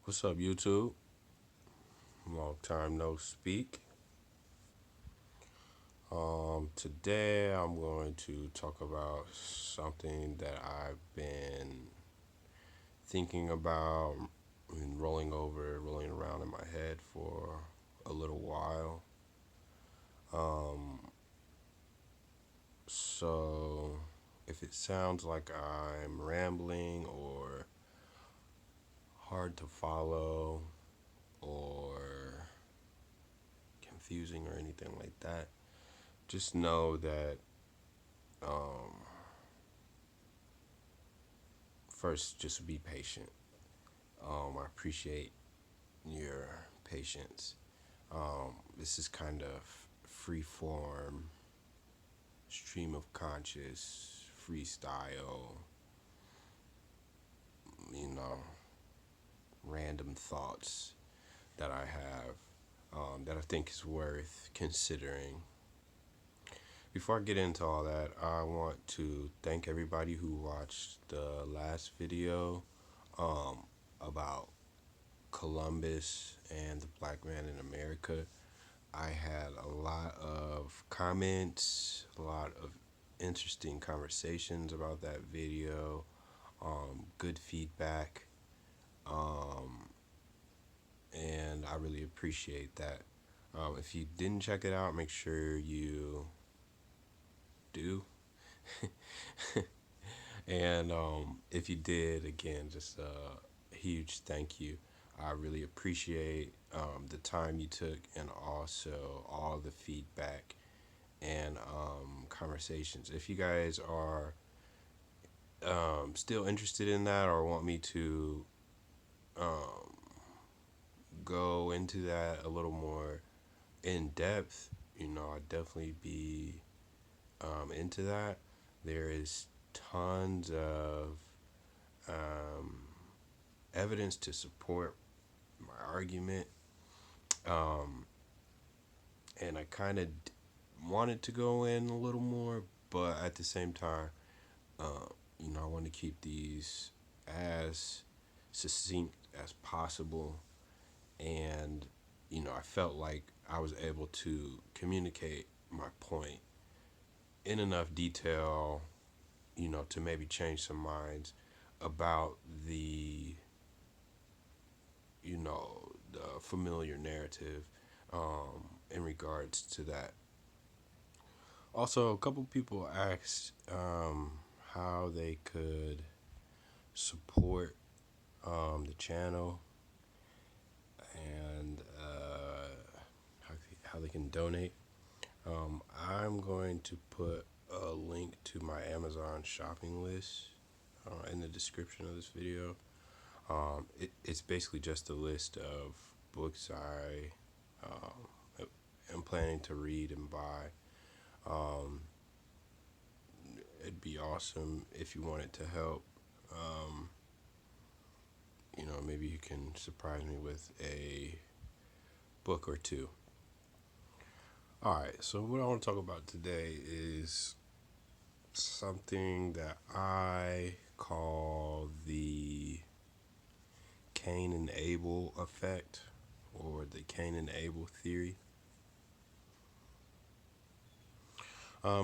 What's up, YouTube? Long time no speak. Today I'm going to talk about something that I've been thinking about and rolling around in my head for a little while. Um, so if it sounds like I'm rambling or hard to follow or confusing or anything like that, just know that um, first, just be patient. I appreciate your patience. This is kind of free form, stream of conscious, freestyle, you know, random thoughts that I have that I think is worth considering. Before I get into all that, I want to thank everybody who watched the last video um, about Columbus and the black man in America. I had a lot of comments, a lot of interesting conversations about that video, good feedback, um, and I really appreciate that. If you didn't check it out, make sure you do. And if you did, again, just a huge thank you. I really appreciate the time you took and also all the feedback and conversations. If you guys are still interested in that or want me to um, go into that a little more in depth, I'd definitely be into that. There is tons of um, evidence to support my argument, um, and I kind of wanted to go in a little more, but at the same time, uh, I want to keep these as succinct as possible, and I felt like I was able to communicate my point in enough detail, to maybe change some minds about the familiar narrative in regards to that. Also, a couple people asked how they could support the channel and how they can donate. I'm going to put a link to my Amazon shopping list in the description of this video. It's basically just a list of books am planning to read and buy. Um, it'd be awesome if you wanted to help. Um, maybe you can surprise me with a book or two. All right, so what I want to talk about today is something that I call the Cain and Abel effect or the Cain and Abel theory.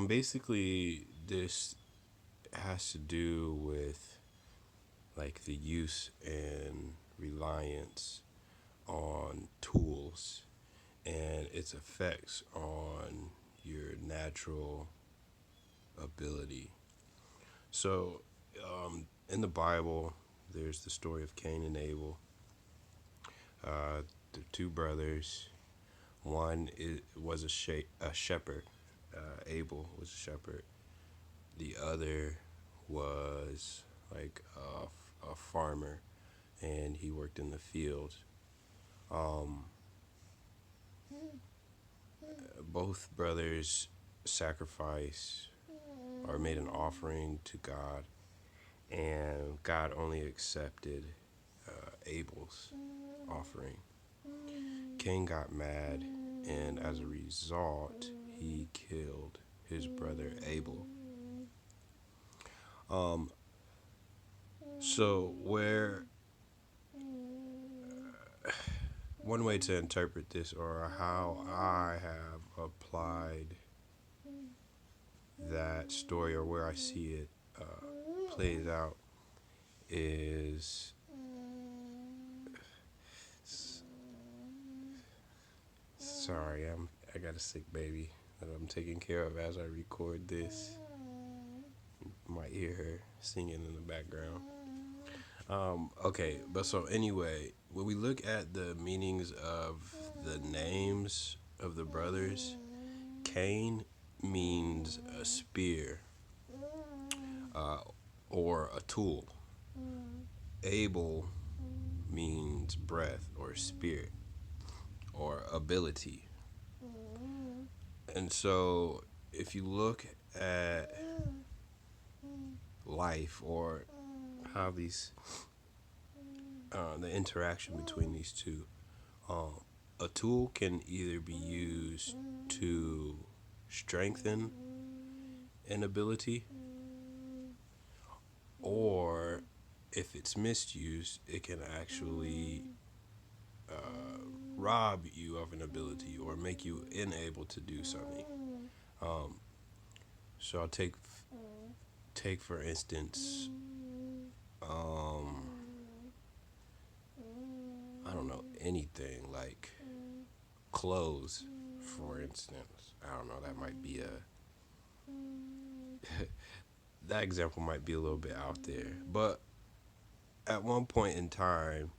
Basically, this has to do with like the use and reliance on tools and its effects on your natural ability. So, in the Bible, there's the story of Cain and Abel. The two brothers. Was a shepherd. Abel was a shepherd. The other was like a farmer, and he worked in the field. Um, both brothers sacrificed or made an offering to God, and God only accepted Abel's offering. Cain got mad, and as a result, he killed his brother Abel. So where one way to interpret this, or how I have applied that story, or where I see it plays out, is sorry, I got a sick baby that I'm taking care of as I record this. You might hear her singing in the background. Okay, but so anyway, when we look at the meanings of the names of the brothers, Cain means a spear, uh, or a tool. Abel means breath or spirit or ability. And so if you look at life, or how these the interaction between these two, a tool can either be used to strengthen an ability, or if it's misused, it can actually rob you of an ability or make you unable to do something. Um, so I'll take for instance, um, I don't know, anything like clothes, for instance. I don't know. That might be that example might be a little bit out there, but at one point in time,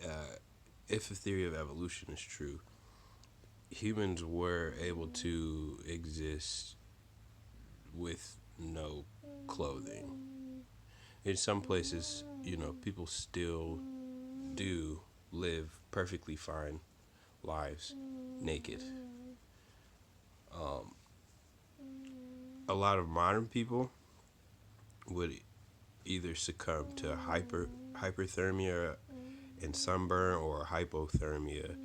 uh, if the theory of evolution is true, humans were able to exist with no clothing. In some places, people still do live perfectly fine lives naked. Um, a lot of modern people would either succumb to hyperthermia and sunburn, or hypothermia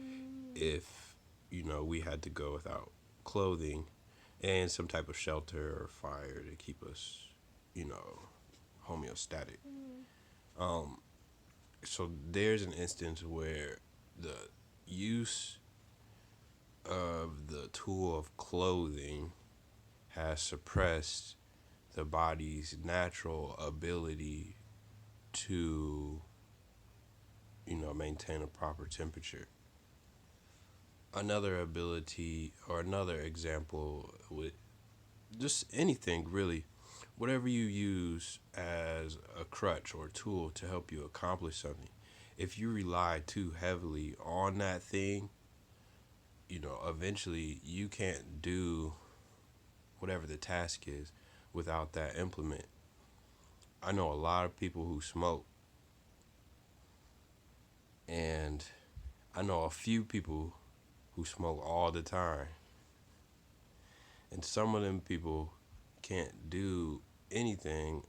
if we had to go without clothing and some type of shelter or fire to keep us homeostatic. Um, so there's an instance where the use of the tool of clothing has suppressed the body's natural ability to maintain a proper temperature. Another ability, or another example, with just anything really, whatever you use as a crutch or tool to help you accomplish something, if you rely too heavily on that thing, eventually you can't do whatever the task is without that implement. I know a lot of people who smoke, and I know a few people who smoke all the time. And some of them people can't do anything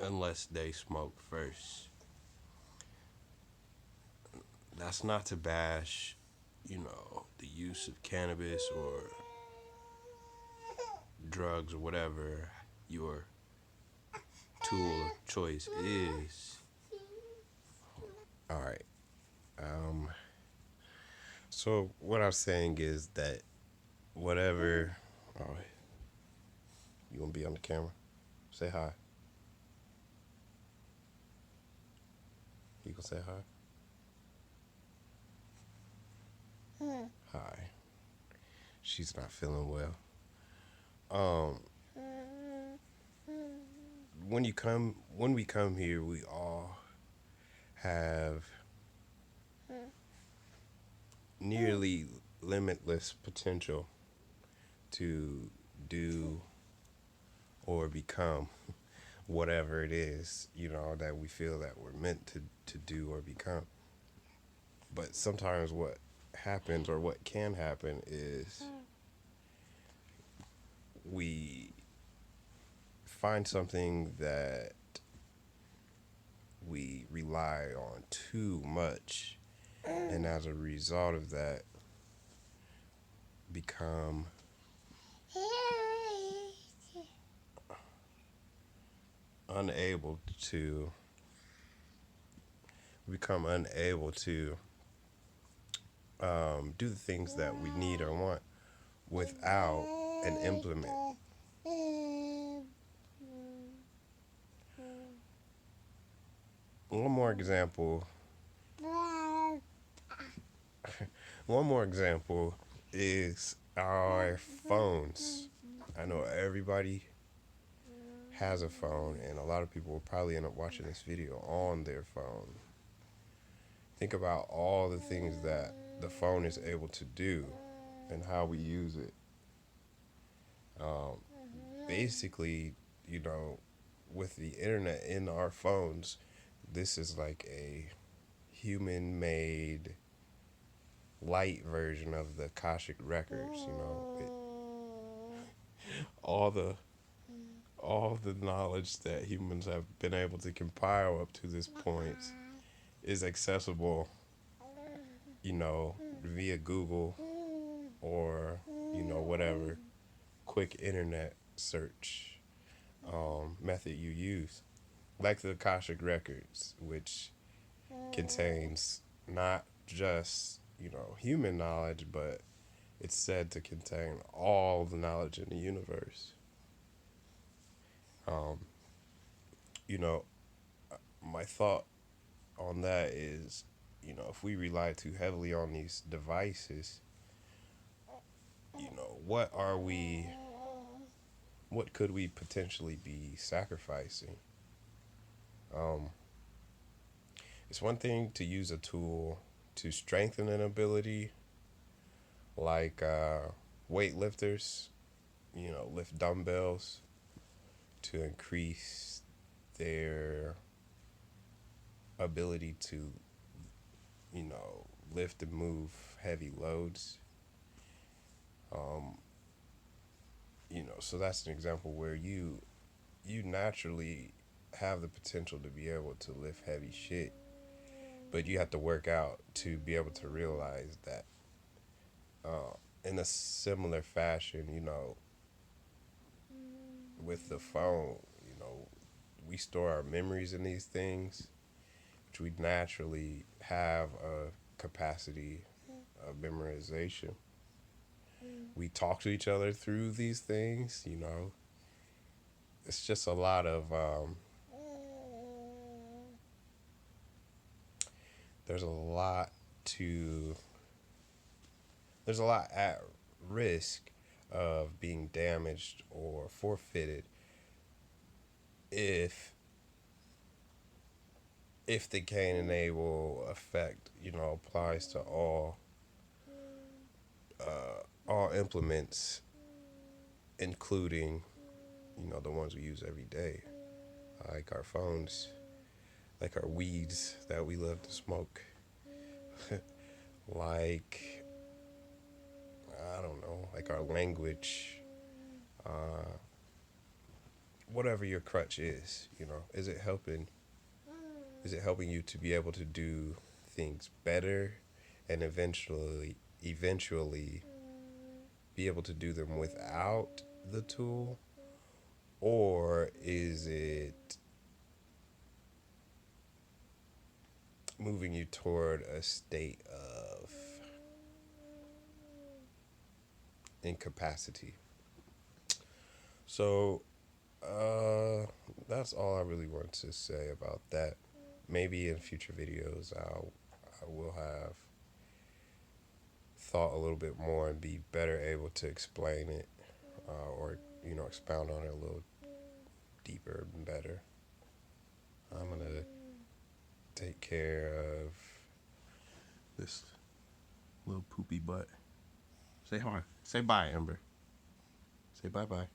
unless they smoke first. That's not to bash, the use of cannabis or drugs or whatever your tool of choice is. All right. Um, so what I'm saying is that whatever. Oh, you gonna be on the camera? Say hi. You gonna say hi? Hi. She's not feeling well. Um, when we come here, we all have nearly limitless potential to do or become whatever it is, that we feel that we're meant to do or become. But sometimes what happens, or what can happen, is we find something that we rely on too much, and as a result of that, become unable to do the things that we need or want without an implement. One more example. One more example is our phones. I know everybody has a phone, and a lot of people will probably end up watching this video on their phone. Think about all the things that the phone is able to do and how we use it. Um, Basically, you know, with the internet in our phones, this is like a human made light version of the Akashic records, all the all the knowledge that humans have been able to compile up to this point is accessible, via Google or, whatever quick internet search method you use. Like the Akashic Records, which contains not just, human knowledge, but it's said to contain all the knowledge in the universe. Um, you know, my thought on that is, if we rely too heavily on these devices, what could we potentially be sacrificing? Um, it's one thing to use a tool to strengthen an ability, like weightlifters, lift dumbbells to increase their ability to, lift and move heavy loads. Um, so that's an example where you naturally have the potential to be able to lift heavy shit, but you have to work out to be able to realize that. In a similar fashion, with the phone, we store our memories in these things, which we naturally have a capacity of memorization. We talk to each other through these things, It's just a lot of, there's a lot to, there's a lot at risk of being damaged or forfeited if the Cain and Abel effect, applies to all implements, including, the ones we use every day, like our phones, like our weeds that we love to smoke, like, I don't know, like our language, whatever your crutch is, is it helping? Is it helping you to be able to do things better and eventually be able to do them without the tool? Or is it moving you toward a state of incapacity? So, that's all I really want to say about that. Maybe in future videos, I will have thought a little bit more and be better able to explain it, or expound on it a little deeper and better. I'm gonna take care of this little poopy butt. Say hi. Say bye, Ember. Say bye-bye.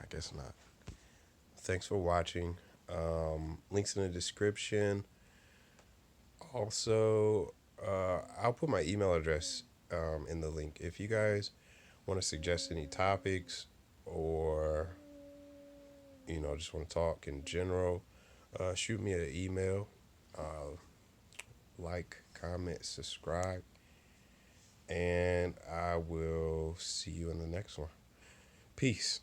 I guess not. Thanks for watching. Links in the description. Also, I'll put my email address in the link. If you guys want to suggest any topics or, just want to talk in general, shoot me an email. Like, comment, subscribe, and I will see you in the next one. Peace.